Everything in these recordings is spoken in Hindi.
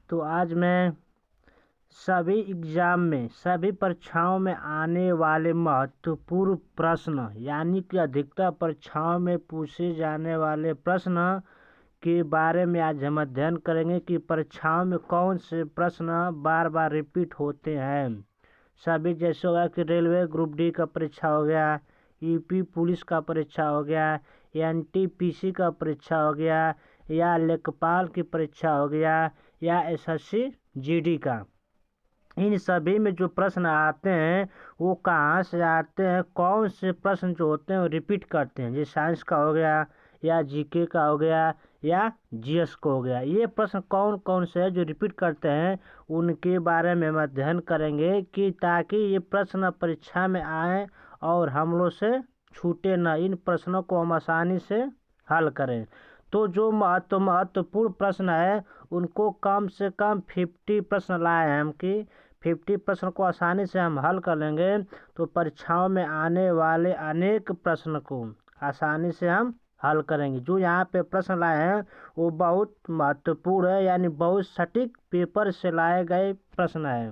तो आज मैं सभी परीक्षाओं में आने वाले महत्वपूर्ण प्रश्न यानी कि अधिकतर परीक्षाओं में पूछे जाने वाले प्रश्न के बारे में आज हम अध्ययन करेंगे कि परीक्षाओं में कौन से प्रश्न बार बार रिपीट होते हैं। सभी जैसे होगा कि रेलवे ग्रुप डी का परीक्षा हो गया, यूपी पुलिस का परीक्षा हो गया, एनटीपीसी का परीक्षा हो गया, या लेखपाल की परीक्षा हो गया, या एसएससी जीडी का। इन सभी में जो प्रश्न आते हैं वो कहाँ से आते हैं, कौन से प्रश्न जो होते हैं वो रिपीट करते हैं। जैसे साइंस का हो गया, या जीके का हो गया, या जीएस का हो गया। ये प्रश्न कौन कौन से हैं जो रिपीट करते हैं, उनके बारे में हम अध्ययन करेंगे कि ताकि ये प्रश्न परीक्षा में आए और हम लोग से छूटे न। इन प्रश्नों को हम आसानी से हल करें। तो जो महत्वपूर्ण प्रश्न है उनको कम से कम 50 प्रश्न लाए हैं हम कि 50 प्रश्न को आसानी से हम हल कर लेंगे तो परीक्षाओं में आने वाले अनेक प्रश्न को आसानी से हम हल करेंगे। जो यहाँ पे प्रश्न लाए हैं वो बहुत महत्वपूर्ण है, यानी बहुत सटीक पेपर से लाए गए प्रश्न है।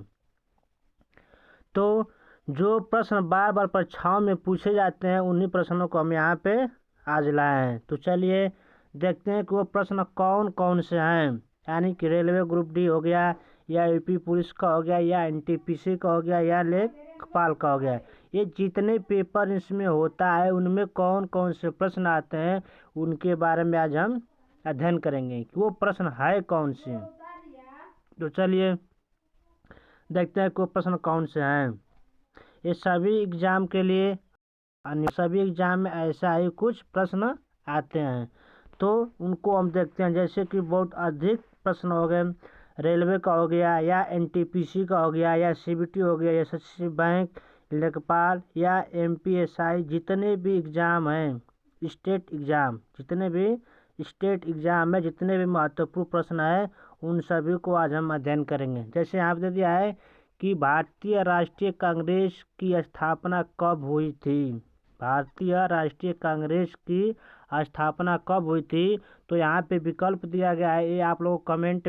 तो जो प्रश्न बार बार परीक्षाओं में पूछे जाते हैं उन्हीं प्रश्नों को हम यहाँ पे आज लाए हैं। तो चलिए देखते हैं कि वो प्रश्न कौन कौन से हैं। यानी कि रेलवे ग्रुप डी हो गया, या यूपी पुलिस का हो गया, या एनटीपीसी का हो गया, या लेखपाल का हो गया। ये जितने पेपर इसमें होता है उनमें कौन कौन से प्रश्न आते हैं उनके बारे में आज हम अध्ययन करेंगे कि वो प्रश्न है कौन से। तो चलिए देखते हैं कि वो प्रश्न कौन से हैं। ये सभी एग्जाम के लिए सभी एग्जाम में ऐसा ही कुछ प्रश्न आते हैं तो उनको हम देखते हैं। जैसे कि बहुत अधिक प्रश्न हो गए, रेलवे का हो गया, या एनटीपीसी का हो गया, या सीबीटी हो गया, एसएससी बैंक, लेखपाल, या एमपीएसआई। जितने भी एग्ज़ाम हैं स्टेट एग्ज़ाम, जितने भी महत्वपूर्ण प्रश्न है उन सभी को आज हम अध्ययन करेंगे। जैसे यहाँ पे दे दिया है कि भारतीय राष्ट्रीय कांग्रेस की स्थापना कब हुई थी। भारतीय राष्ट्रीय कांग्रेस की स्थापना कब हुई थी, तो यहाँ पे विकल्प दिया गया है। ये आप लोग कमेंट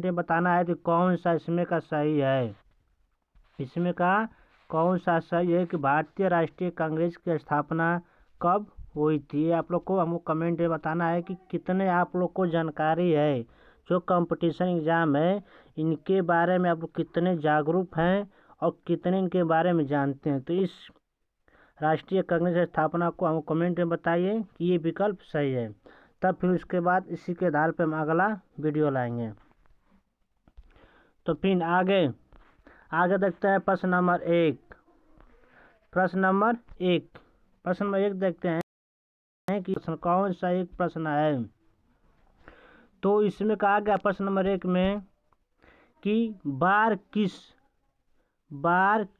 में बताना है कि कौन सा इसमें का सही है। इसमें का कौन सा सही है कि भारतीय राष्ट्रीय कांग्रेस की स्थापना कब हुई थी। आप लोग को हमको कमेंट में बताना है कि कितने आप लोग को जानकारी है। जो कंपटीशन एग्ज़ाम है इनके बारे में आप लोग कितने जागरूक हैं और कितने इनके बारे में जानते हैं। तो इस राष्ट्रीय कांग्रेस की स्थापना को हम कमेंट में बताइए कि ये विकल्प सही है। तब फिर उसके बाद इसी के आधार पर हम अगला वीडियो लाएंगे। तो फिर आगे देखते हैं प्रश्न नंबर 1। प्रश्न नंबर एक देखते हैं कि कौन सा एक प्रश्न है। तो इसमें कहा गया प्रश्न नंबर 1 में कि बार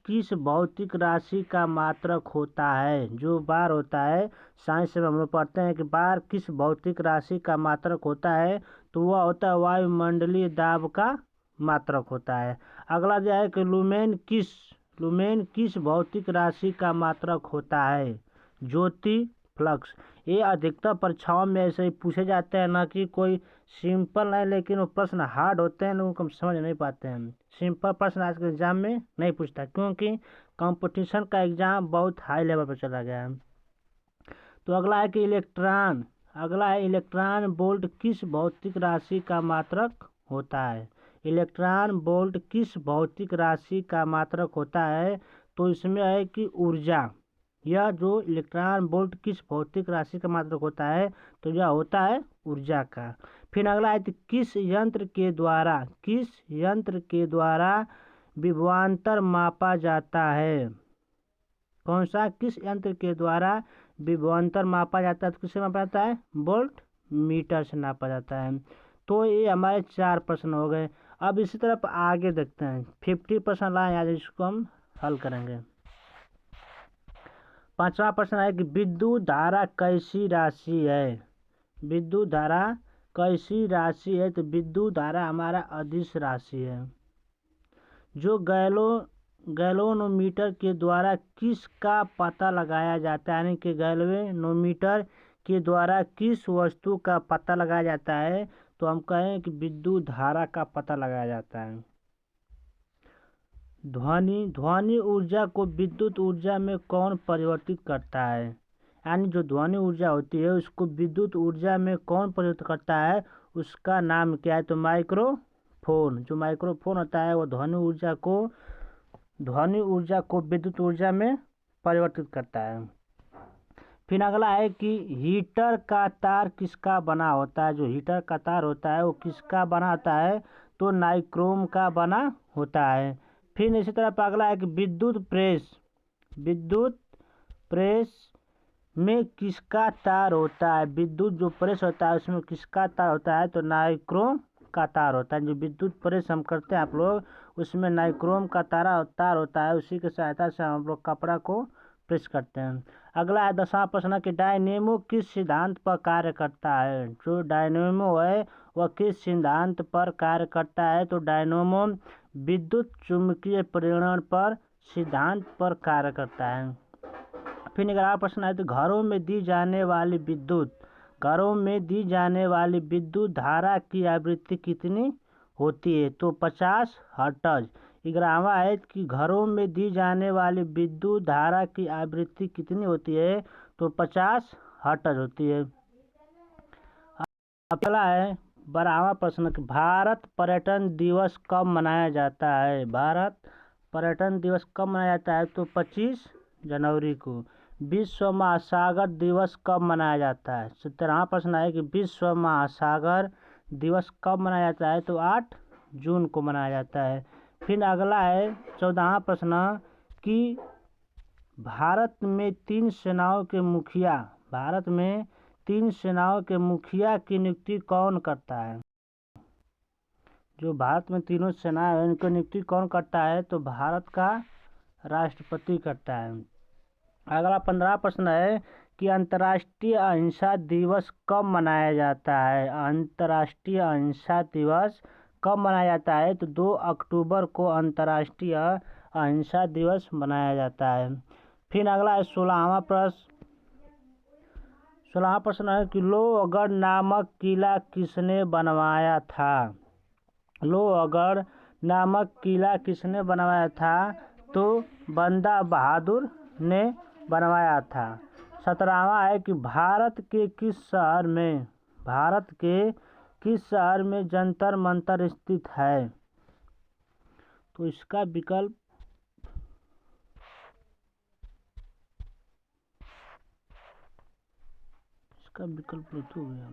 किस भौतिक राशि का मात्रक होता है। जो बार होता है साइंस में हम लोग पढ़ते हैं कि बार किस भौतिक राशि का मात्रक होता है, तो वह होता है वायुमंडलीय दाब का मात्रक होता है। अगला जो है कि लुमेन किस भौतिक राशि का मात्रक होता है। ज्योति फ्लक्स। ये अधिकतर परीक्षाओं में ऐसे ही पूछे जाते हैं, ना कि कोई सिंपल नहीं, लेकिन वो प्रश्न हार्ड होते हैं, लोगों को समझ नहीं पाते हैं। सिंपल प्रश्न आज के एग्जाम में नहीं पूछता क्योंकि कंपटीशन का एग्जाम बहुत हाई लेवल पर चला गया है। तो अगला है कि इलेक्ट्रॉन वोल्ट किस भौतिक राशि का मात्रक होता है। इलेक्ट्रॉन वोल्ट किस भौतिक राशि का मात्रक होता है, तो इसमें है कि ऊर्जा। यह जो इलेक्ट्रॉन वोल्ट किस भौतिक राशि का मात्रक होता है, तो यह होता है ऊर्जा का। फिर अगला है कि किस यंत्र के द्वारा विभवांतर मापा जाता है। कौन सा किस यंत्र के द्वारा विभवांतर मापा जाता है, तो किससे मापा जाता है, वोल्ट मीटर से नापा जाता है। तो ये हमारे 4 प्रश्न हो गए। अब इसी तरफ आगे देखते हैं 50 प्रश्न लाए आज, इसको हम हल करेंगे। 5वां प्रश्न है कि विद्युत धारा कैसी राशि है। विद्युत धारा कैसी राशि है, तो विद्युत धारा हमारा अदिश राशि है। जो गैल्वेनोमीटर के द्वारा किसका पता लगाया जाता है, यानी कि गैल्वेनोमीटर के द्वारा किस वस्तु का पता लगाया जाता है, तो हम कहें कि विद्युत धारा का पता लगाया जाता है। ध्वनि ऊर्जा को विद्युत ऊर्जा में कौन परिवर्तित करता है? यानी जो ध्वनि ऊर्जा होती है उसको विद्युत ऊर्जा में कौन परिवर्तित करता है, उसका नाम क्या है? तो माइक्रोफोन। जो माइक्रोफोन होता है वो ध्वनि ऊर्जा को विद्युत ऊर्जा में परिवर्तित करता है। फिर अगला है कि हीटर का तार किसका बना होता है? जो हीटर का तार होता है वो किसका बना होता है? तो नाइक्रोम का बना होता है। फिर इसी तरह अगला है कि विद्युत प्रेस में किसका तार होता है? विद्युत जो प्रेस होता है उसमें किसका तार होता है? तो नाइक्रोम का तार होता है। जो विद्युत प्रेस हम करते हैं आप लोग, उसमें नाइक्रोम का तार होता है, उसी की सहायता से हम लोग कपड़ा को प्रेस करते हैं। अगला है 10वां प्रश्न कि डायनेमो किस सिद्धांत पर कार्य करता है? जो डायनेमो है वह किस सिद्धांत पर कार्य करता है? तो डायनेमो विद्युत चुम्बकीय प्रेरण पर सिद्धांत पर कार्य करता है। फिर 11वां प्रश्न है तो घरों में दी जाने वाली विद्युत धारा की आवृत्ति कितनी होती है? तो 50 हर्ट्ज। 11वां है कि घरों में दी जाने वाली विद्युत धारा की आवृत्ति कितनी होती है? तो 50 हर्ट्ज होती है। अगला है 12वां प्रश्न कि भारत पर्यटन दिवस कब मनाया जाता है? भारत पर्यटन दिवस कब मनाया जाता है? तो 25 जनवरी को। विश्व महासागर दिवस कब मनाया जाता है? 17वां प्रश्न है कि विश्व महासागर दिवस कब मनाया जाता है? तो 8 जून को मनाया जाता है। फिर अगला है 14वां प्रश्न कि भारत में तीन सेनाओं के मुखिया की नियुक्ति कौन करता है? जो भारत में तीनों सेनाएं हैं उनकी नियुक्ति कौन करता है? तो भारत का राष्ट्रपति करता है। अगला 15वां प्रश्न है कि अंतर्राष्ट्रीय अहिंसा दिवस कब मनाया जाता है? अंतर्राष्ट्रीय अहिंसा दिवस कब मनाया जाता है? तो 2 अक्टूबर को अंतर्राष्ट्रीय अहिंसा दिवस मनाया जाता है। फिर अगला है 16वां प्रश्न है कि लोहगढ़ नामक किला किसने बनवाया था? लोहगढ़ नामक किला किसने बनवाया था? तो बंदा बहादुर ने बनवाया था। 17वां है कि भारत के किस शहर में जंतर मंतर स्थित है? तो इसका विकल्प तो गया।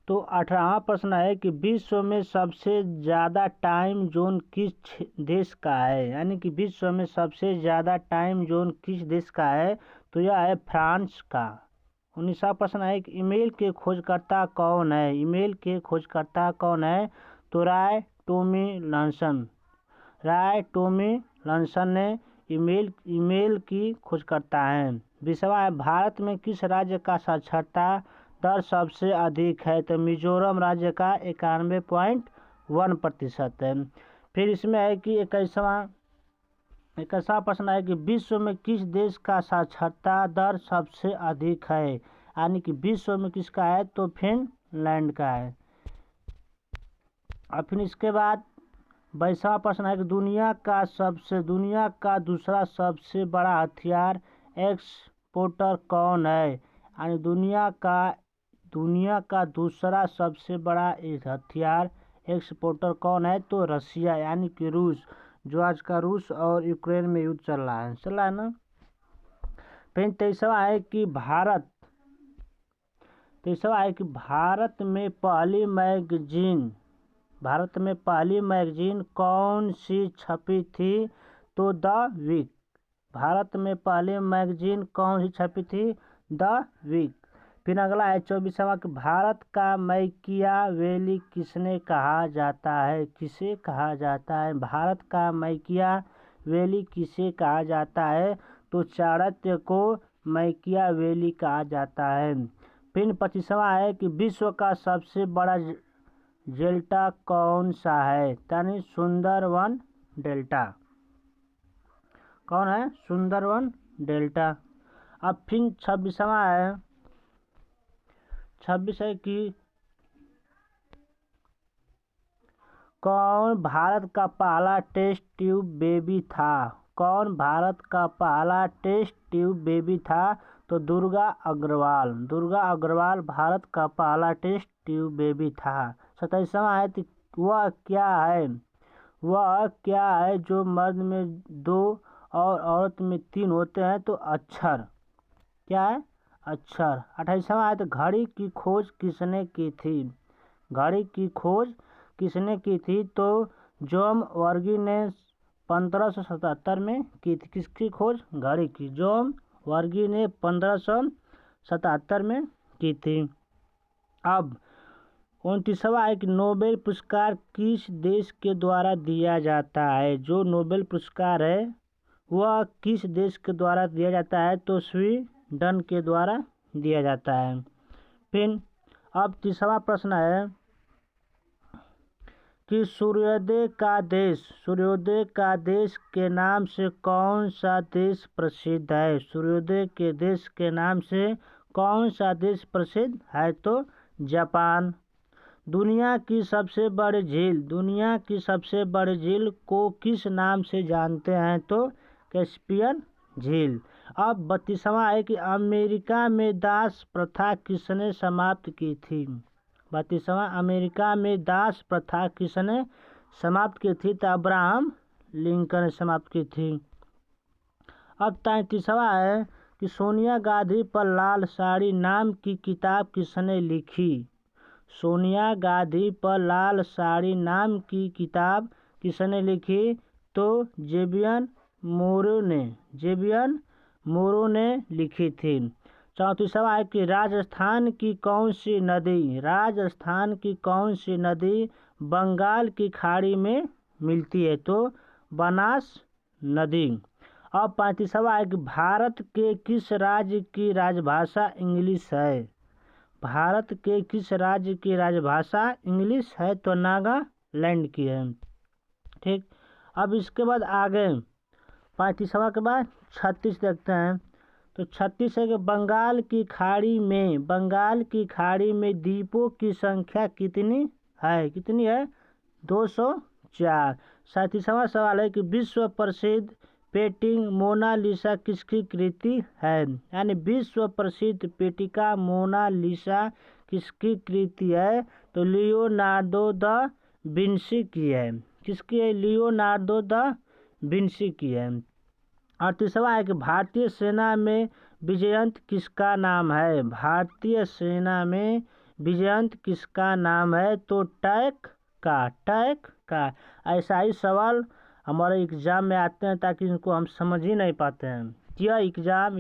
तो 18वां प्रश्न है कि विश्व में सबसे ज़्यादा टाइम जोन किस देश का है? यानी कि विश्व में सबसे ज़्यादा टाइम जोन किस देश का है? तो यह है फ्रांस का। 19वां प्रश्न है कि ईमेल के खोजकर्ता कौन है? ईमेल के खोजकर्ता कौन है? तो राय टॉमिलिंसन ने ईमेल की खोजकर्ता हैं। 20वां है भारत में किस राज्य का साक्षरता दर सबसे अधिक है? तो मिजोरम राज्य का 91.1% है। फिर इसमें है कि 21वां प्रश्न है कि विश्व में किस देश का साक्षरता दर सबसे अधिक है? यानी कि विश्व में किसका है? तो फिनलैंड का है। और फिर इसके बाद 22वां प्रश्न है कि दुनिया का दूसरा सबसे बड़ा हथियार एक्सपोर्टर कौन है? यानी दुनिया का दूसरा सबसे बड़ा हथियार एक्सपोर्टर कौन है? तो रसिया यानी कि रूस। जो आज का रूस और यूक्रेन में युद्ध चल रहा है ना। फिर 23वां है कि भारत में पहली मैगजीन कौन सी छपी थी? तो द वीक। भारत में पहली मैगजीन कौन सी छपी थी? The week. फिर अगला है 24वां कि भारत का मैकियावेली किसे कहा जाता है? भारत का मैकियावेली किसे कहा जाता है? तो चाणक्य को मैकियावेली कहा जाता है। फिर 25वां है कि विश्व का सबसे बड़ा डेल्टा कौन सा है? यानी सुंदरवन डेल्टा। कौन है? सुंदरवन डेल्टा। अब फिर 26वां है, 26 है कि कौन भारत का पहला टेस्ट ट्यूब बेबी था? कौन भारत का पहला टेस्ट ट्यूब बेबी था? तो दुर्गा अग्रवाल। दुर्गा अग्रवाल भारत का पहला टेस्ट ट्यूब बेबी था। 27वां है कि वह क्या है? वह क्या है जो मर्द में 2 और औरत में 3 होते हैं? तो अक्षर। क्या है? अक्षर। 28वां है तो घड़ी की खोज किसने की थी? घड़ी की खोज किसने की थी? तो जोम वर्गी ने 1577 में की थी। किसकी खोज? घड़ी की। जोम वर्गी ने 1577 में की थी। अब 29वां है कि नोबेल पुरस्कार किस देश के द्वारा दिया जाता है? जो नोबेल पुरस्कार है वह किस देश के द्वारा दिया जाता है? तो स्वीडन के द्वारा दिया जाता है। फिर अब 30वां प्रश्न है कि सूर्योदय का देश के नाम से कौन सा देश प्रसिद्ध है? सूर्योदय के देश के नाम से कौन सा देश प्रसिद्ध है? तो जापान। दुनिया की सबसे बड़ी झील को किस नाम से जानते हैं? तो कैस्पियन झील। अब 32वां है कि अमेरिका में दास प्रथा किसने समाप्त की थी? 32वां, अमेरिका में दास प्रथा किसने समाप्त की थी? तो अब्राहम लिंकन ने समाप्त की थी। अब 33वां है कि सोनिया गांधी पर लाल साड़ी नाम की किताब किसने लिखी? सोनिया गांधी पर लाल साड़ी नाम की किताब किसने लिखी? तो जेबियन मोरो ने लिखी थी। 34वां है कि राजस्थान की कौन सी नदी बंगाल की खाड़ी में मिलती है? तो बनास नदी। अब 35वां है कि भारत के किस राज्य की राजभाषा इंग्लिश है? भारत के किस राज्य की राजभाषा इंग्लिश है? तो नागालैंड की है। ठीक। अब इसके बाद आगे 35वां के बाद 36 देखते हैं। तो 36 है कि बंगाल की खाड़ी में द्वीपों की संख्या कितनी है? 204। 37वां सवाल है कि विश्व प्रसिद्ध पेंटिंग मोनालिसा किसकी कृति है? यानी विश्व प्रसिद्ध पेटिका मोनालिसा किसकी कृति है? तो लियोनार्डो दा विंसी की है। किसकी है? लियोनार्डो दा विंसी की है। 38वां है कि भारतीय सेना में विजयंत किसका नाम है? भारतीय सेना में विजयंत किसका नाम है? तो टैक का। ऐसा ही सवाल हमारे एग्जाम में आते हैं ताकि इनको हम समझ ही नहीं पाते हैं। यह एग्जाम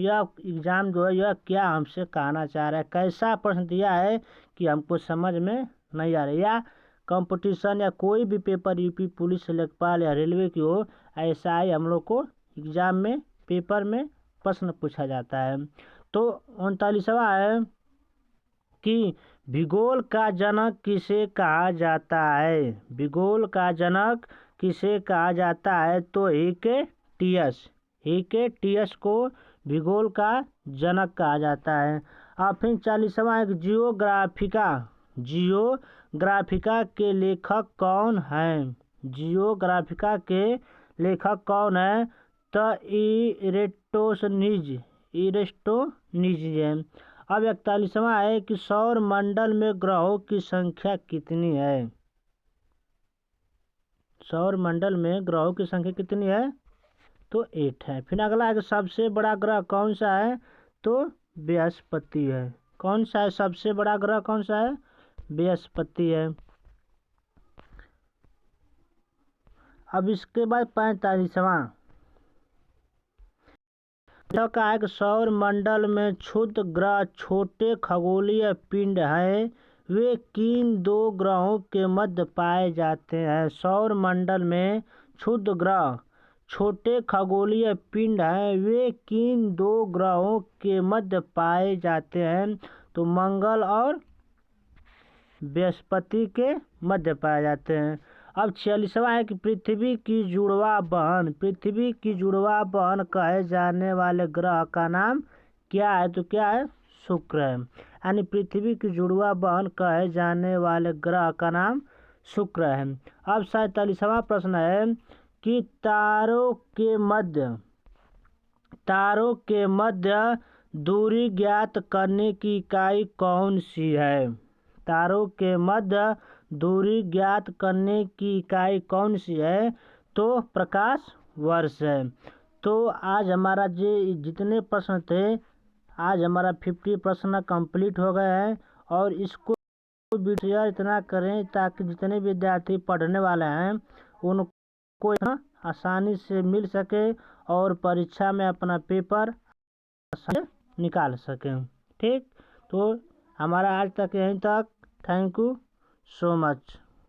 जो है यह क्या हमसे कहना चाह रहा है, कैसा प्रश्न दिया है कि हमको समझ में नहीं आ रहा है। या कंपटीशन या कोई भी पेपर यूपी पुलिस लेखपाल या रेलवे की हो, ऐसा ही हम लोग को एग्जाम में पेपर में प्रश्न पूछा जाता है। तो 39वां है कि भूगोल का जनक किसे कहा जाता है? भूगोल का जनक किसे कहा जाता है? तो हिकेटियस को भूगोल का जनक कहा जाता है। और फिर 40वां है जियोग्राफिका के लेखक कौन हैं? जियोग्राफिका के लेखक कौन है? तो इरेस्टोनीज है। अब 41वां है कि सौर मंडल में ग्रहों की संख्या कितनी है? सौर मंडल में ग्रहों की संख्या कितनी है? तो 8 है। फिर अगला है कि सबसे बड़ा ग्रह कौन सा है? तो बृहस्पति है। कौन सा है सबसे बड़ा ग्रह? कौन सा है? बृहस्पति है। अब इसके बाद 45वां का है कि सौर मंडल में क्षुद्र ग्रह छोटे खगोलीय पिंड हैं, वे किन 2 ग्रहों के मध्य पाए जाते हैं? सौर मंडल में क्षुद्र ग्रह छोटे खगोलीय पिंड हैं, वे किन 2 ग्रहों के मध्य पाए जाते हैं? तो मंगल और बृहस्पति के मध्य पाए जाते हैं। अब 46वां है कि पृथ्वी की जुड़वा बहन कहे जाने वाले ग्रह का नाम क्या है, तो क्या है, शुक्र है। यानी पृथ्वी की जुड़वा बहन कहे जाने वाले ग्रह का नाम शुक्र है। अब 47वां प्रश्न है कि तारों के मध्य दूरी ज्ञात करने की इकाई कौन सी है? तारों के मध्य दूरी ज्ञात करने की इकाई कौन सी है? तो प्रकाश वर्ष है। तो आज हमारा जितने प्रश्न थे, आज हमारा 50 प्रश्न कंप्लीट हो गए हैं। और इसको शेयर इतना करें ताकि जितने विद्यार्थी पढ़ने वाले हैं उनको आसानी से मिल सके और परीक्षा में अपना पेपर निकाल सकें। ठीक, तो हमारा आज तक यहीं तक। Thank you so much.